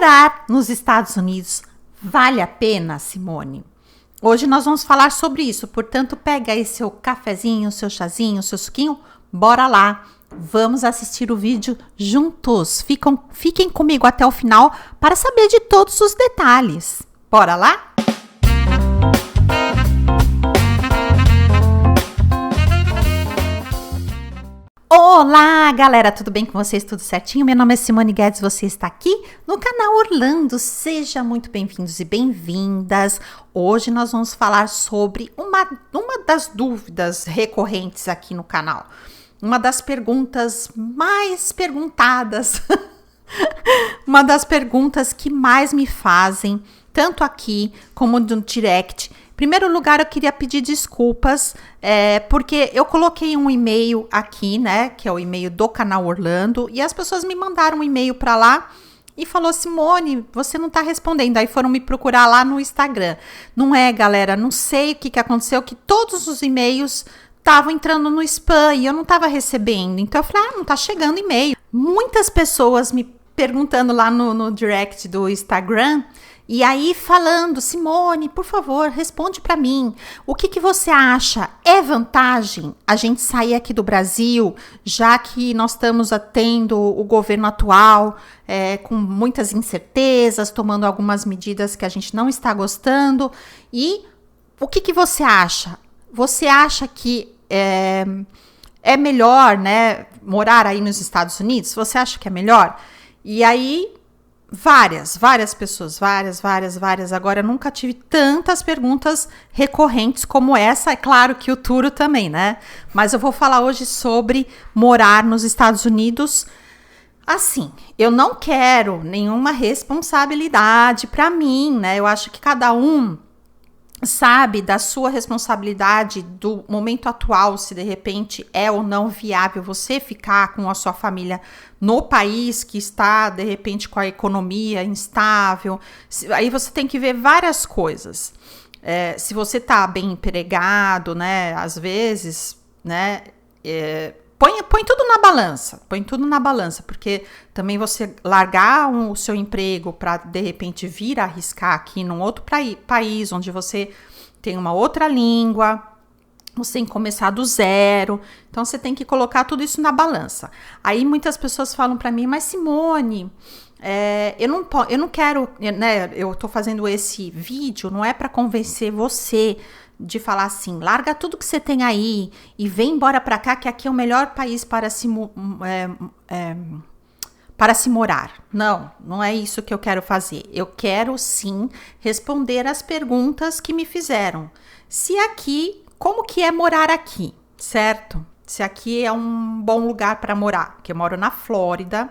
Morar nos Estados Unidos vale a pena, Simone? Hoje nós vamos falar sobre isso, portanto, pega aí seu cafezinho, seu chazinho, seu suquinho, bora lá. Vamos assistir o vídeo juntos. Fiquem comigo até o final para saber de todos os detalhes. Bora lá? Olá, galera, tudo bem com vocês? Tudo certinho? Meu nome é Simone Guedes, você está aqui no canal Orlando. Sejam muito bem-vindos e bem-vindas. Hoje nós vamos falar sobre uma das dúvidas recorrentes aqui no canal. Uma das perguntas mais perguntadas, uma das perguntas que mais me fazem, tanto aqui como no direct. Em primeiro lugar, eu queria pedir desculpas, porque eu coloquei um e-mail aqui, né, que é o e-mail do canal Orlando, e as pessoas me mandaram um e-mail para lá e falou: Simone, você não tá respondendo. Aí foram me procurar lá no Instagram. Não é, galera, não sei o que aconteceu, que todos os e-mails estavam entrando no spam e eu não estava recebendo. Então eu falei, não tá chegando e-mail. Muitas pessoas me perguntando lá no direct do Instagram, e aí falando: Simone, por favor, responde para mim. O que você acha? É vantagem a gente sair aqui do Brasil, já que nós estamos tendo o governo atual com muitas incertezas, tomando algumas medidas que a gente não está gostando? E o que você acha? Você acha que é melhor, né, morar aí nos Estados Unidos? Você acha que é melhor? E aí, várias pessoas, várias. Agora, eu nunca tive tantas perguntas recorrentes como essa. É claro que o Turo também, né? Mas eu vou falar hoje sobre morar nos Estados Unidos. Assim, eu não quero nenhuma responsabilidade para mim, né? Eu acho que cada um sabe da sua responsabilidade do momento atual, se de repente é ou não viável você ficar com a sua família no país que está, de repente, com a economia instável. Aí você tem que ver várias coisas. Se você está bem empregado, né, às vezes, né, põe tudo na balança, porque também você largar o seu emprego para, de repente, vir arriscar aqui num outro país, onde você tem uma outra língua, você tem que começar do zero, então você tem que colocar tudo isso na balança. Aí muitas pessoas falam para mim: mas Simone, eu não quero, né, eu tô fazendo esse vídeo, não é para convencer você de falar assim, larga tudo que você tem aí e vem embora para cá, que aqui é o melhor país para se morar. Não é isso que eu quero fazer. Eu quero sim responder as perguntas que me fizeram. Como que é morar aqui, certo? Se aqui é um bom lugar para morar, porque eu moro na Flórida,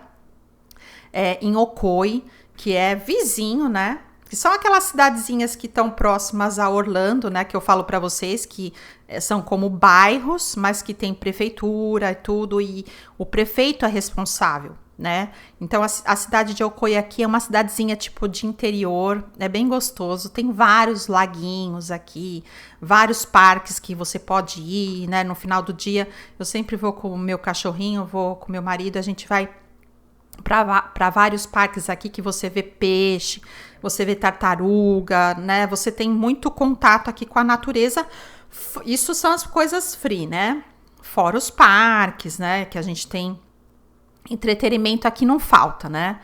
em Ocoee, que é vizinho, né? Que são aquelas cidadezinhas que estão próximas a Orlando, né? Que eu falo para vocês que são como bairros, mas que tem prefeitura e tudo, e o prefeito é responsável, né? Então, a cidade de Ocoee aqui é uma cidadezinha tipo de interior, é bem gostoso, tem vários laguinhos aqui, vários parques que você pode ir, né? No final do dia, eu sempre vou com o meu cachorrinho, vou com o meu marido, a gente vai para vários parques aqui que você vê peixe, você vê tartaruga, né? Você tem muito contato aqui com a natureza. Isso são as coisas free, né? Fora os parques, né? Que a gente tem entretenimento aqui, não falta, né?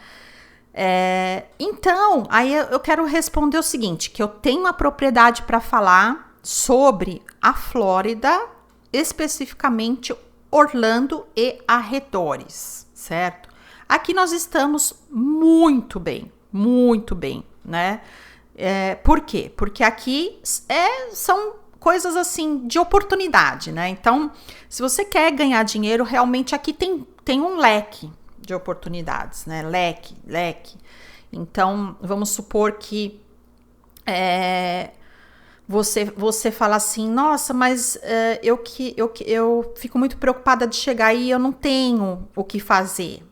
Então, aí eu quero responder o seguinte, que eu tenho a propriedade para falar sobre a Flórida, especificamente Orlando e arredores, certo? Aqui nós estamos muito bem, né? Por quê? Porque aqui são coisas assim de oportunidade, né? Então, se você quer ganhar dinheiro, realmente aqui tem um leque de oportunidades, né? Leque. Então, vamos supor que você fala assim: nossa, mas eu fico muito preocupada de chegar aí e eu não tenho o que fazer.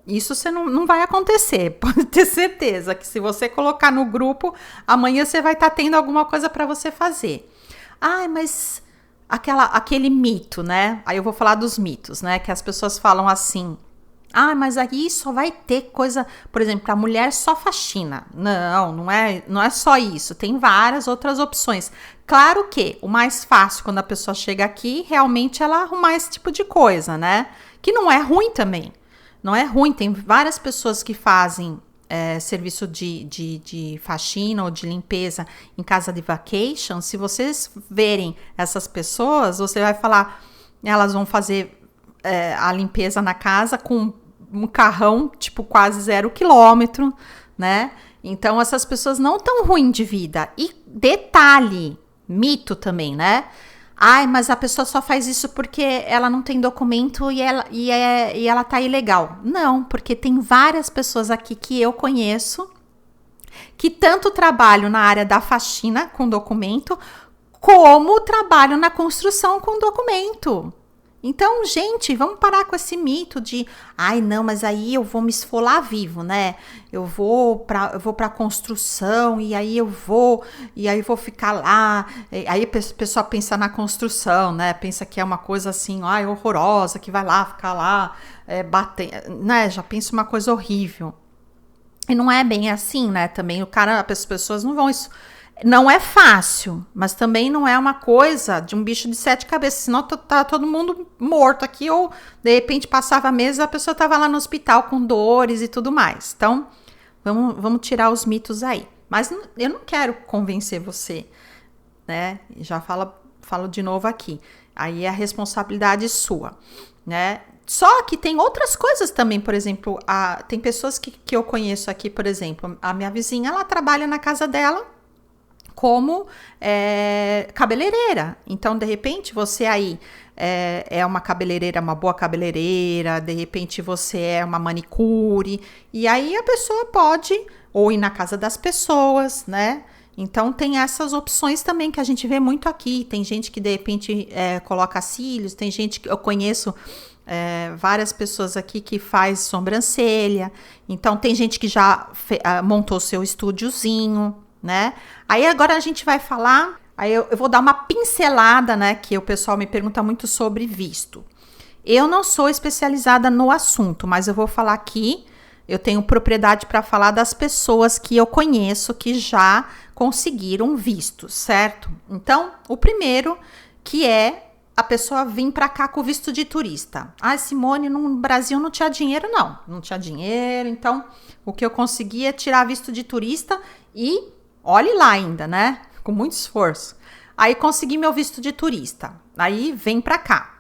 Isso você não vai acontecer, pode ter certeza que se você colocar no grupo, amanhã você vai estar tendo alguma coisa para você fazer. Mas aquele mito, né? Aí eu vou falar dos mitos, né? Que as pessoas falam assim: Ah, mas aí só vai ter coisa, por exemplo, para mulher só faxina. Não, não é só isso. Tem várias outras opções. Claro que o mais fácil quando a pessoa chega aqui, realmente ela arrumar esse tipo de coisa, né? Que não é ruim também. Não é ruim. Tem várias pessoas que fazem serviço de faxina ou de limpeza em casa de vacation. Se vocês verem essas pessoas, você vai falar, elas vão fazer a limpeza na casa com um carrão, tipo, quase 0 quilômetro, né? Então, essas pessoas não tão ruim de vida. E detalhe, mito também, né? Ai, mas a pessoa só faz isso porque ela não tem documento e ela tá ilegal. Não, porque tem várias pessoas aqui que eu conheço que tanto trabalham na área da faxina com documento, como trabalham na construção com documento. Então, gente, vamos parar com esse mito de, ai, não, mas aí eu vou me esfolar vivo, né? Eu vou para construção e aí vou ficar lá. Aí a pessoa pensa na construção, né? Pensa que é uma coisa assim, ai, horrorosa, que vai lá ficar lá bater, né? Já pensa uma coisa horrível. E não é bem assim, né? Também as pessoas não vão isso. Não é fácil, mas também não é uma coisa de um bicho de 7 cabeças, senão tá todo mundo morto aqui, ou de repente passava meses, a pessoa tava lá no hospital com dores e tudo mais. Então, vamos tirar os mitos aí. Mas eu não quero convencer você, né? Já falo de novo aqui. Aí é a responsabilidade sua, né? Só que tem outras coisas também, por exemplo, tem pessoas que eu conheço aqui, por exemplo, a minha vizinha, ela trabalha na casa dela como cabeleireira. Então, de repente, você aí é uma cabeleireira, uma boa cabeleireira, de repente você é uma manicure, e aí a pessoa pode ou ir na casa das pessoas, né? Então, tem essas opções também que a gente vê muito aqui. Tem gente que, de repente, coloca cílios, tem gente que eu conheço várias pessoas aqui que faz sobrancelha. Então, tem gente que já montou seu estúdiozinho, né? Aí agora a gente vai falar, aí eu vou dar uma pincelada, né? Que o pessoal me pergunta muito sobre visto. Eu não sou especializada no assunto, mas eu vou falar aqui, eu tenho propriedade para falar das pessoas que eu conheço que já conseguiram visto, certo? Então, o primeiro que é a pessoa vir para cá com visto de turista. Ah, Simone, no Brasil não tinha dinheiro, não. Não tinha dinheiro, então o que eu consegui é tirar visto de turista e olhe lá ainda, né? Com muito esforço. Aí consegui meu visto de turista. Aí vem pra cá.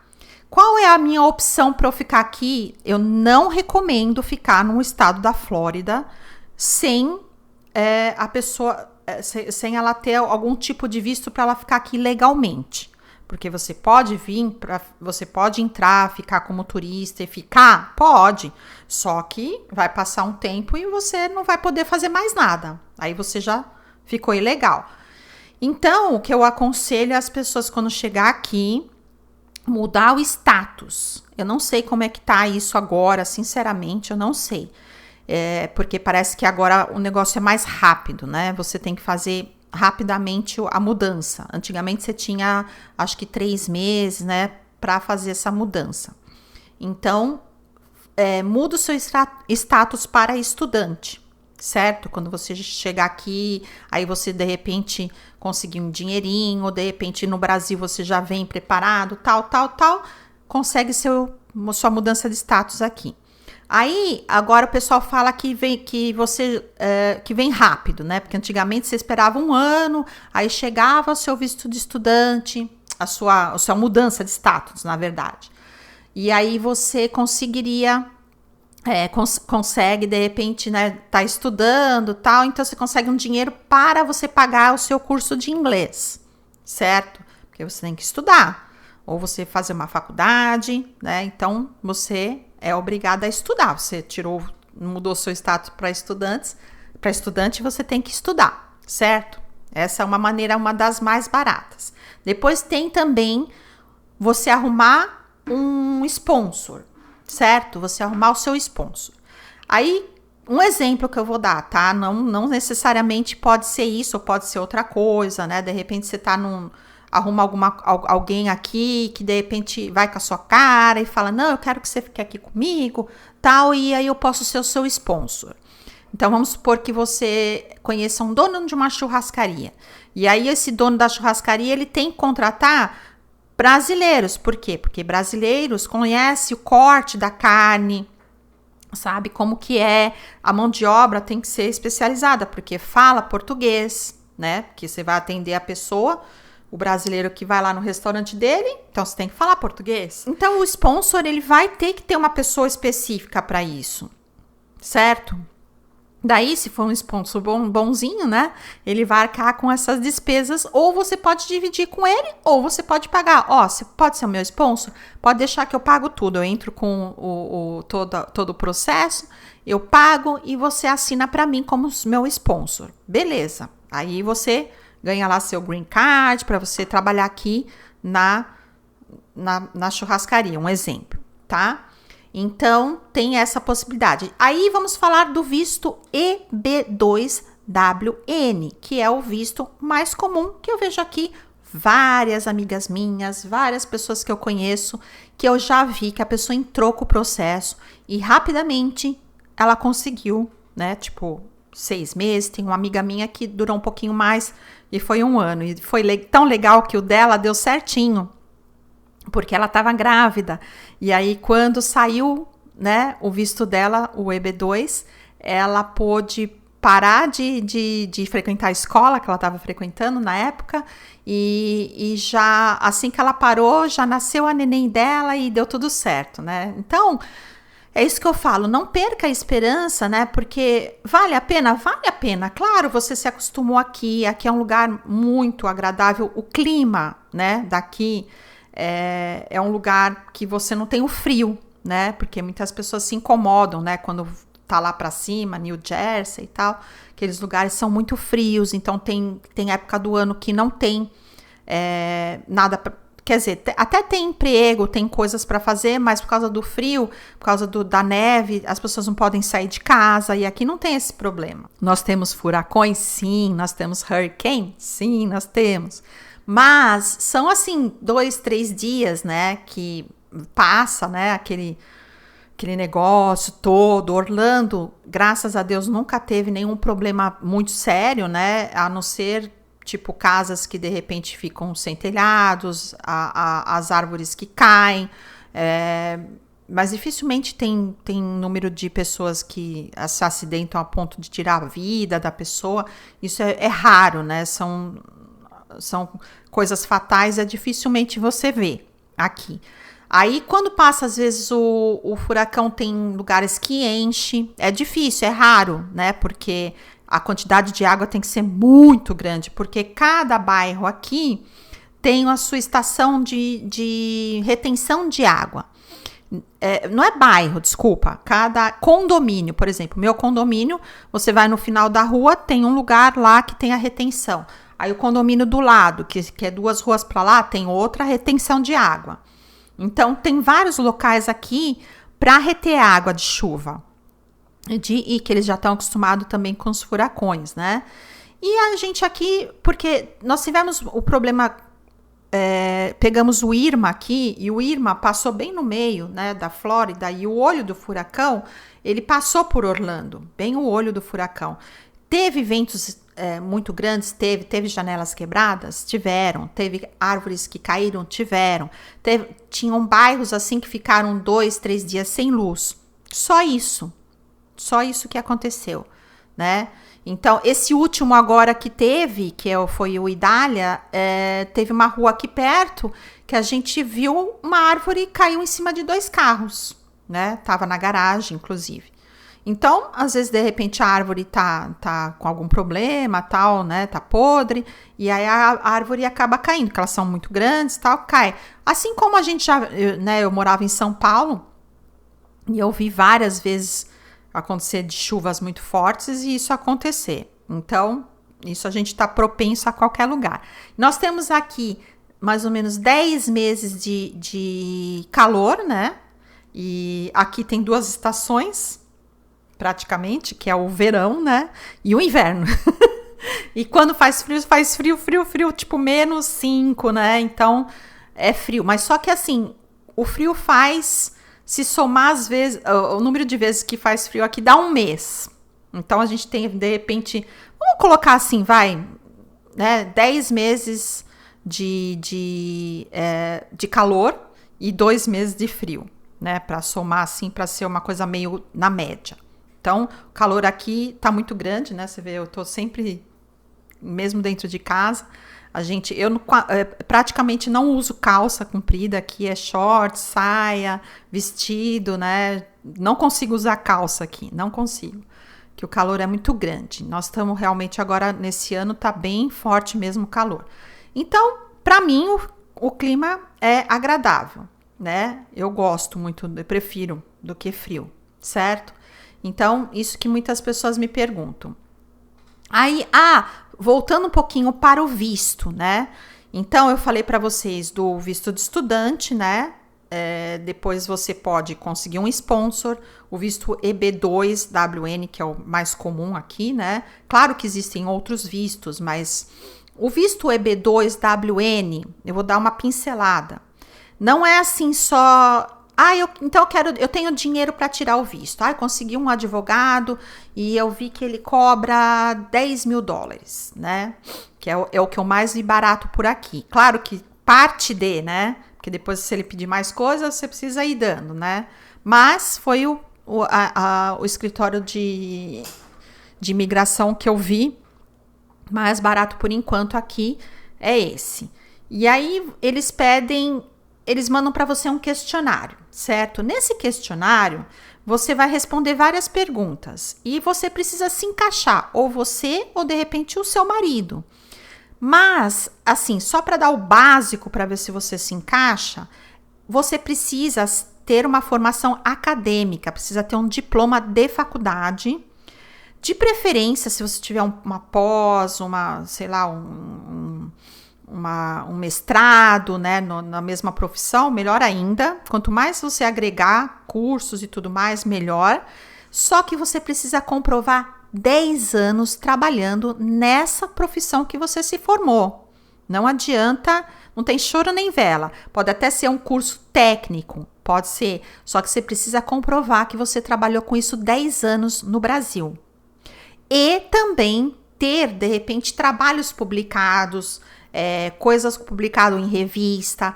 Qual é a minha opção para eu ficar aqui? Eu não recomendo ficar no estado da Flórida sem a pessoa, sem ela ter algum tipo de visto para ela ficar aqui legalmente. Porque você pode você pode entrar, ficar como turista e ficar? Pode. Só que vai passar um tempo e você não vai poder fazer mais nada. Aí você já ficou ilegal. Então, o que eu aconselho as pessoas quando chegar aqui, mudar o status. Eu não sei como é que tá isso agora, sinceramente, eu não sei. Porque parece que agora o negócio é mais rápido, né? Você tem que fazer rapidamente a mudança. Antigamente você tinha, acho que 3 meses, né, para fazer essa mudança. Então, muda o seu status para estudante, certo? Quando você chegar aqui, aí você de repente conseguir um dinheirinho, ou de repente no Brasil você já vem preparado, tal, consegue sua mudança de status aqui. Aí, agora o pessoal fala que vem rápido, né? Porque antigamente você esperava 1 ano, aí chegava o seu visto de estudante, a sua mudança de status, na verdade. E aí você conseguiria, consegue, de repente, né, tá estudando, tal, então você consegue um dinheiro para você pagar o seu curso de inglês, certo? Porque você tem que estudar, ou você fazer uma faculdade, né? Então, você é obrigada a estudar. Você mudou seu status para estudante, você tem que estudar, certo? Essa é uma das mais baratas. Depois tem também você arrumar um sponsor, certo? Você arrumar o seu sponsor. Aí, um exemplo que eu vou dar, tá? Não necessariamente pode ser isso, ou pode ser outra coisa, né? De repente você arruma alguém aqui que de repente vai com a sua cara e fala, não, eu quero que você fique aqui comigo, tal, e aí eu posso ser o seu sponsor. Então, vamos supor que você conheça um dono de uma churrascaria. E aí, esse dono da churrascaria, ele tem que contratar brasileiros. Por quê? Porque brasileiros conhecem o corte da carne, sabe como que é. A mão de obra tem que ser especializada, porque fala português, né? Porque você vai atender a pessoa, o brasileiro que vai lá no restaurante dele, então você tem que falar português. Então, o sponsor, ele vai ter que ter uma pessoa específica para isso, certo? Daí, se for um sponsor bonzinho, né? Ele vai arcar com essas despesas, ou você pode dividir com ele, ou você pode pagar. Ó, você pode ser o meu sponsor? Pode deixar que eu pago tudo. Eu entro com todo o processo, eu pago e você assina para mim como meu sponsor. Beleza. Aí você ganha lá seu green card para você trabalhar aqui na churrascaria, um exemplo, tá? Então, tem essa possibilidade. Aí, vamos falar do visto EB2WN, que é o visto mais comum que eu vejo aqui. Várias amigas minhas, várias pessoas que eu conheço, que eu já vi que a pessoa entrou com o processo e rapidamente ela conseguiu, né? Tipo, 6 meses. Tem uma amiga minha que durou um pouquinho mais e foi 1 ano. E foi tão legal que o dela deu certinho, porque ela estava grávida. E aí, quando saiu, né, o visto dela, o EB2, ela pôde parar de frequentar a escola que ela estava frequentando na época, e já, assim que ela parou, já nasceu a neném dela e deu tudo certo, né? Então, é isso que eu falo, não perca a esperança, né? Porque vale a pena? Vale a pena. Claro, você se acostumou aqui é um lugar muito agradável, o clima, né, daqui é um lugar que você não tem o frio, né? Porque muitas pessoas se incomodam, né? Quando tá lá para cima, New Jersey e tal, aqueles lugares são muito frios, então tem época do ano que não tem nada, quer dizer, até tem emprego, tem coisas para fazer, mas por causa do frio, por causa da neve, as pessoas não podem sair de casa, e aqui não tem esse problema. Nós temos furacões? Sim. Nós temos hurricane? Sim, nós temos. Mas são assim 2, 3 dias, né, que passa, né, aquele negócio todo. Orlando, graças a Deus, nunca teve nenhum problema muito sério, né, a não ser tipo casas que de repente ficam sem telhados, as árvores que caem, mas dificilmente tem número de pessoas que se acidentam a ponto de tirar a vida da pessoa. Isso é raro, né, são coisas fatais, dificilmente você vê aqui. Aí, quando passa, às vezes, o furacão, tem lugares que enche. É difícil, é raro, né? Porque a quantidade de água tem que ser muito grande. Porque cada bairro aqui tem a sua estação de retenção de água. Não é bairro, desculpa. Cada condomínio, por exemplo, meu condomínio, você vai no final da rua, tem um lugar lá que tem a retenção. Aí o condomínio do lado, que é 2 ruas para lá, tem outra retenção de água. Então, tem vários locais aqui para reter água de chuva. E que eles já estão acostumados também com os furacões, né? E a gente aqui, porque nós tivemos o problema, pegamos o Irma aqui, e o Irma passou bem no meio, né, da Flórida, e o olho do furacão, ele passou por Orlando, bem o olho do furacão. Teve ventos muito grandes? Teve janelas quebradas? Tiveram. Teve árvores que caíram? Tiveram. Tinham bairros assim que ficaram 2, 3 dias sem luz. Só isso que aconteceu, né? Então, esse último agora que teve, foi o Idália, teve uma rua aqui perto que a gente viu uma árvore caiu em cima de 2 carros, né? Tava na garagem, inclusive. Então, às vezes, de repente, a árvore tá com algum problema, tal, né? Tá podre, e aí a árvore acaba caindo, porque elas são muito grandes, tal, cai. Assim como a gente eu morava em São Paulo, e eu vi várias vezes acontecer de chuvas muito fortes e isso acontecer. Então, isso a gente tá propenso a qualquer lugar. Nós temos aqui mais ou menos 10 meses de calor, né? E aqui tem 2 estações, praticamente, que é o verão, né? E o inverno. E quando faz frio, tipo -5, né? Então, é frio. Mas só que assim, o frio faz se somar as vezes, o número de vezes que faz frio aqui dá um mês. Então a gente tem, de repente, vamos colocar assim, vai, né, 10 meses de calor e 2 meses de frio, né, para somar assim, para ser uma coisa meio na média. Então, o calor aqui tá muito grande, né? Você vê, eu tô sempre, mesmo dentro de casa, eu praticamente não uso calça comprida, aqui é short, saia, vestido, né? Não consigo usar calça aqui, não consigo, que o calor é muito grande. Nós estamos realmente agora, nesse ano, tá bem forte mesmo o calor. Então, para mim, o clima é agradável, né? Eu gosto muito, eu prefiro do que frio, certo? Então, isso que muitas pessoas me perguntam. Aí, voltando um pouquinho para o visto, né? Então, eu falei para vocês do visto de estudante, né? Depois você pode conseguir um sponsor, o visto EB2WN, que é o mais comum aqui, né? Claro que existem outros vistos, mas o visto EB2WN, eu vou dar uma pincelada. Não é assim só... eu tenho dinheiro para tirar o visto. Eu consegui um advogado e eu vi que ele cobra $10.000, né? Que é o que eu mais vi barato por aqui. Claro que parte né? Porque depois, se ele pedir mais coisas, você precisa ir dando, né? Mas foi o escritório de imigração que eu vi mais barato por enquanto aqui é esse. E aí eles mandam para você um questionário, certo? Nesse questionário, você vai responder várias perguntas e você precisa se encaixar, ou você ou de repente o seu marido. Mas, assim, só para dar o básico para ver se você se encaixa, você precisa ter uma formação acadêmica, precisa ter um diploma de faculdade. De preferência, se você tiver uma pós, um mestrado, né, na mesma profissão, melhor ainda. Quanto mais você agregar cursos e tudo mais, melhor. Só que você precisa comprovar 10 anos trabalhando nessa profissão que você se formou. Não adianta, não tem choro nem vela. Pode até ser um curso técnico, pode ser. Só que você precisa comprovar que você trabalhou com isso 10 anos no Brasil. E também ter, de repente, trabalhos publicados, coisas publicadas em revista,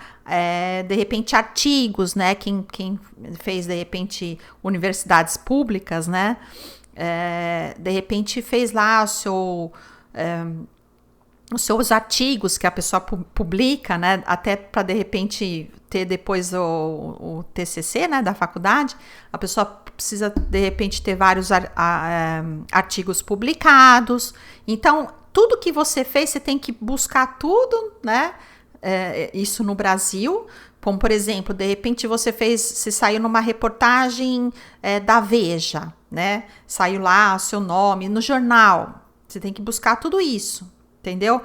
de repente, artigos, né? Quem fez, de repente, universidades públicas, né? De repente, fez lá os seus artigos que a pessoa publica, né? Até para, de repente, ter depois o TCC, né? Da faculdade, a pessoa precisa, de repente, ter vários artigos publicados. Então, tudo que você fez, você tem que buscar tudo, né? Isso no Brasil. Como, por exemplo, de repente você saiu numa reportagem da Veja, né? Saiu lá o seu nome no jornal. Você tem que buscar tudo isso, entendeu?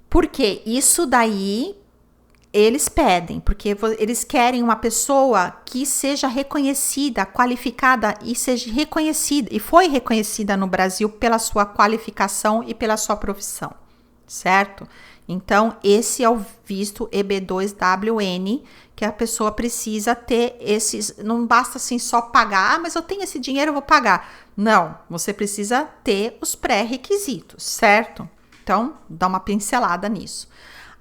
Porque isso daí eles pedem, porque eles querem uma pessoa que seja reconhecida, qualificada e seja reconhecida, e foi reconhecida no Brasil pela sua qualificação e pela sua profissão, certo? Então, esse é o visto EB2WN, que a pessoa precisa ter esses, não basta assim só pagar, mas eu tenho esse dinheiro, eu vou pagar. Não, você precisa ter os pré-requisitos, certo? Então, dá uma pincelada nisso.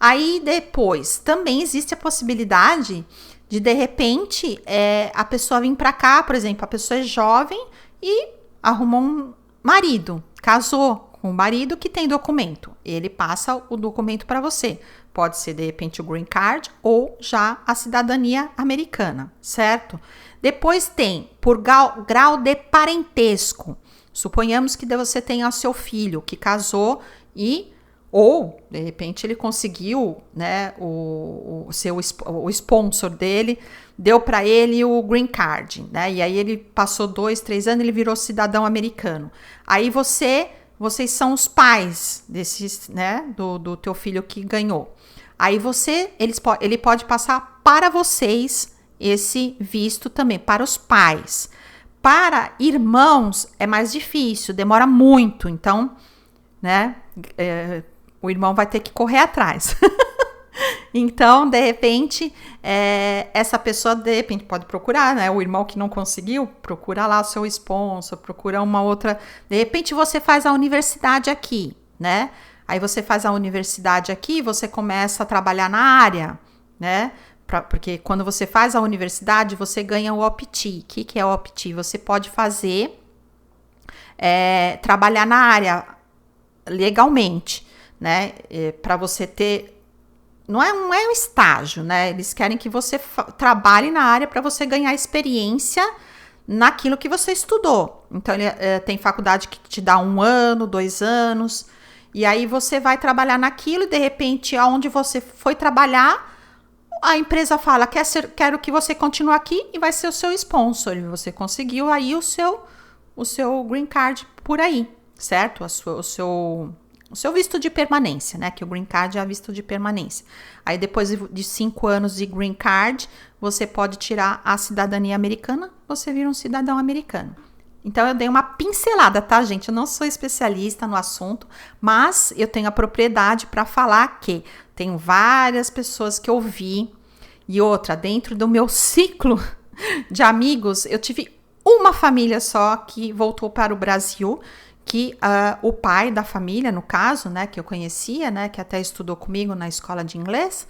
Aí, depois, também existe a possibilidade de repente, a pessoa vir para cá, por exemplo, a pessoa é jovem e arrumou um marido, casou com um marido que tem documento. Ele passa o documento para você. Pode ser, de repente, o green card ou já a cidadania americana, certo? Depois tem, por grau de parentesco. Suponhamos que você tenha o seu filho que casou ou, de repente, ele conseguiu, né, o sponsor dele, deu para ele o green card, né? E aí ele passou 2, 3 anos, ele virou cidadão americano. Aí vocês são os pais desses, né, do teu filho que ganhou. Aí ele pode passar para vocês esse visto também, para os pais. Para irmãos é mais difícil, demora muito, então, né, o irmão vai ter que correr atrás. Então, de repente, essa pessoa, de repente, pode procurar, né? O irmão que não conseguiu, procura lá o seu sponsor, procura uma outra. De repente, você faz a universidade aqui, né? Aí você faz a universidade aqui, você começa a trabalhar na área, né? Porque quando você faz a universidade, você ganha o OPT. O que é o OPT? Você pode fazer, trabalhar na área legalmente, né? Para você ter... Não é um estágio, né? Eles querem que você trabalhe na área para você ganhar experiência naquilo que você estudou. Então, tem faculdade que te dá 1 ano, 2 anos... E aí você vai trabalhar naquilo e de repente, aonde você foi trabalhar, a empresa fala, quero que você continue aqui e vai ser o seu sponsor. E você conseguiu aí o seu green card por aí, certo? O seu visto de permanência, né? Que o green card é visto de permanência. Aí depois de 5 anos de green card, você pode tirar a cidadania americana, você vira um cidadão americano. Então, eu dei uma pincelada, tá, gente? Eu não sou especialista no assunto, mas eu tenho a propriedade para falar que tenho várias pessoas que eu vi. E outra, dentro do meu ciclo de amigos, eu tive uma família só que voltou para o Brasil, que o pai da família, no caso, né, que eu conhecia, né, que até estudou comigo na escola de inglês,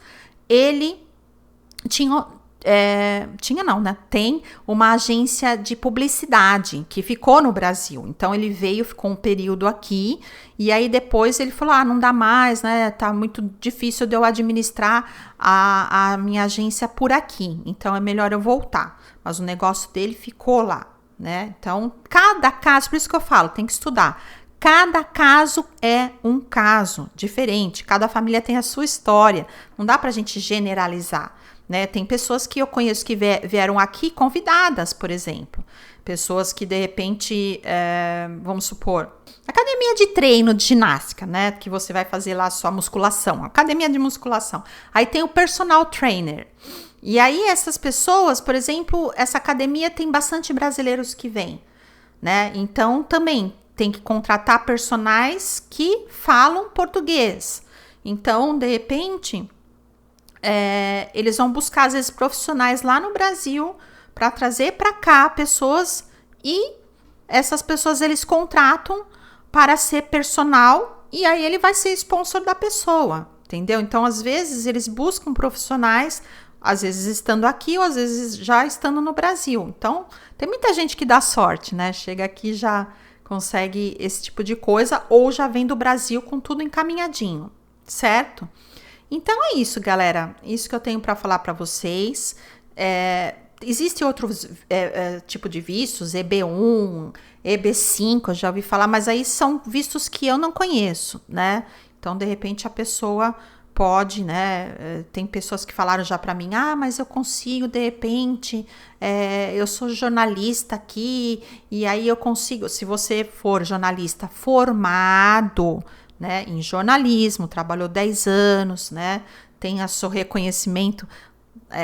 ele tem uma agência de publicidade que ficou no Brasil. Então, ele veio, ficou um período aqui, e aí depois ele falou, não dá mais, né, tá muito difícil de eu administrar a minha agência por aqui, então é melhor eu voltar. Mas o negócio dele ficou lá, né? Então, cada caso, por isso que eu falo, tem que estudar. Cada caso é um caso diferente, cada família tem a sua história, não dá pra gente generalizar. Né? Tem pessoas que eu conheço que vieram aqui convidadas, por exemplo. Pessoas que, de repente, vamos supor, academia de treino de ginástica, né? Que você vai fazer lá a sua musculação, academia de musculação. Aí tem o personal trainer. E aí essas pessoas, por exemplo, essa academia tem bastante brasileiros que vêm, né? Então, também tem que contratar personagens que falam português. Então, de repente... eles vão buscar, às vezes, profissionais lá no Brasil para trazer para cá pessoas e essas pessoas eles contratam para ser personal e aí ele vai ser sponsor da pessoa, entendeu? Então, às vezes, eles buscam profissionais, às vezes estando aqui ou às vezes já estando no Brasil. Então, tem muita gente que dá sorte, né? Chega aqui e já consegue esse tipo de coisa ou já vem do Brasil com tudo encaminhadinho, certo? Então é isso, galera. Isso que eu tenho para falar para vocês. Existe outros tipo de vistos, EB1, EB5, eu já ouvi falar, mas aí são vistos que eu não conheço, né? Então, de repente, a pessoa pode, né? Tem pessoas que falaram já para mim, mas eu consigo, de repente, eu sou jornalista aqui, e aí eu consigo, se você for jornalista formado, né, em jornalismo, trabalhou 10 anos, né, tem o seu reconhecimento,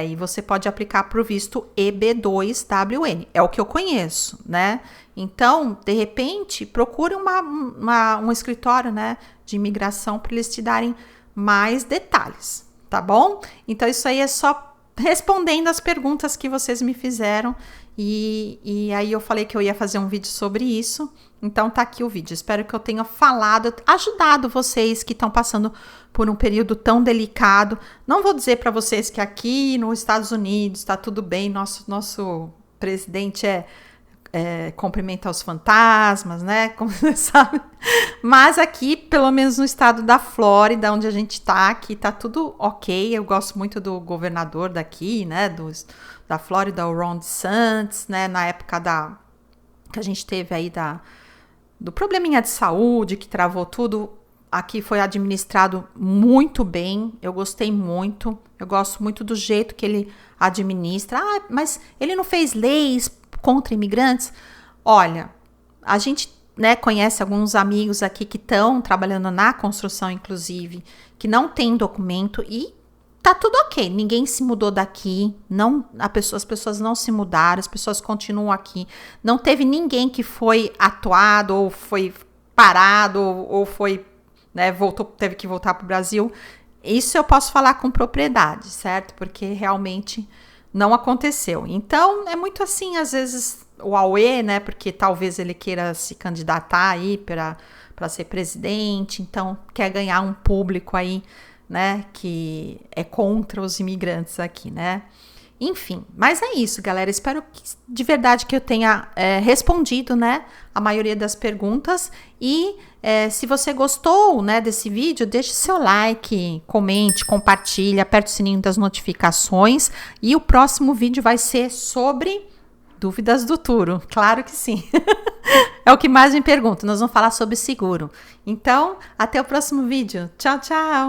e você pode aplicar para o visto EB2WN, é o que eu conheço, né, então, de repente, procure um escritório, né, de imigração para eles te darem mais detalhes, tá bom? Então, isso aí é só respondendo as perguntas que vocês me fizeram, e aí eu falei que eu ia fazer um vídeo sobre isso. Então tá aqui o vídeo, espero que eu tenha ajudado vocês que estão passando por um período tão delicado. Não vou dizer para vocês que aqui nos Estados Unidos está tudo bem, nosso presidente cumprimenta os fantasmas, né, como você sabe. Mas aqui, pelo menos no estado da Flórida, onde a gente tá, aqui tá tudo ok. Eu gosto muito do governador daqui, né, da Flórida, o Ron DeSantis, né, na época que a gente teve aí do probleminha de saúde, que travou tudo, aqui foi administrado muito bem, eu gostei muito, eu gosto muito do jeito que ele administra. Mas ele não fez leis contra imigrantes? Olha, a gente, né, conhece alguns amigos aqui que estão trabalhando na construção, inclusive, que não tem documento e tá tudo ok, ninguém se mudou daqui, as pessoas não se mudaram, as pessoas continuam aqui, não teve ninguém que foi atuado ou foi parado ou foi, né, teve que voltar para o Brasil. Isso eu posso falar com propriedade, certo? Porque realmente não aconteceu. Então, é muito assim, às vezes, o auê, né? Porque talvez ele queira se candidatar aí para ser presidente, então quer ganhar um público aí, né? Que é contra os imigrantes aqui, né? Enfim, mas é isso, galera. Espero que, de verdade que eu tenha respondido, né, a maioria das perguntas. E se você gostou, né, desse vídeo, deixe seu like, comente, compartilhe, aperte o sininho das notificações. E o próximo vídeo vai ser sobre dúvidas do Turo. Claro que sim. É o que mais me perguntam. Nós vamos falar sobre seguro. Então, até o próximo vídeo. Tchau, tchau!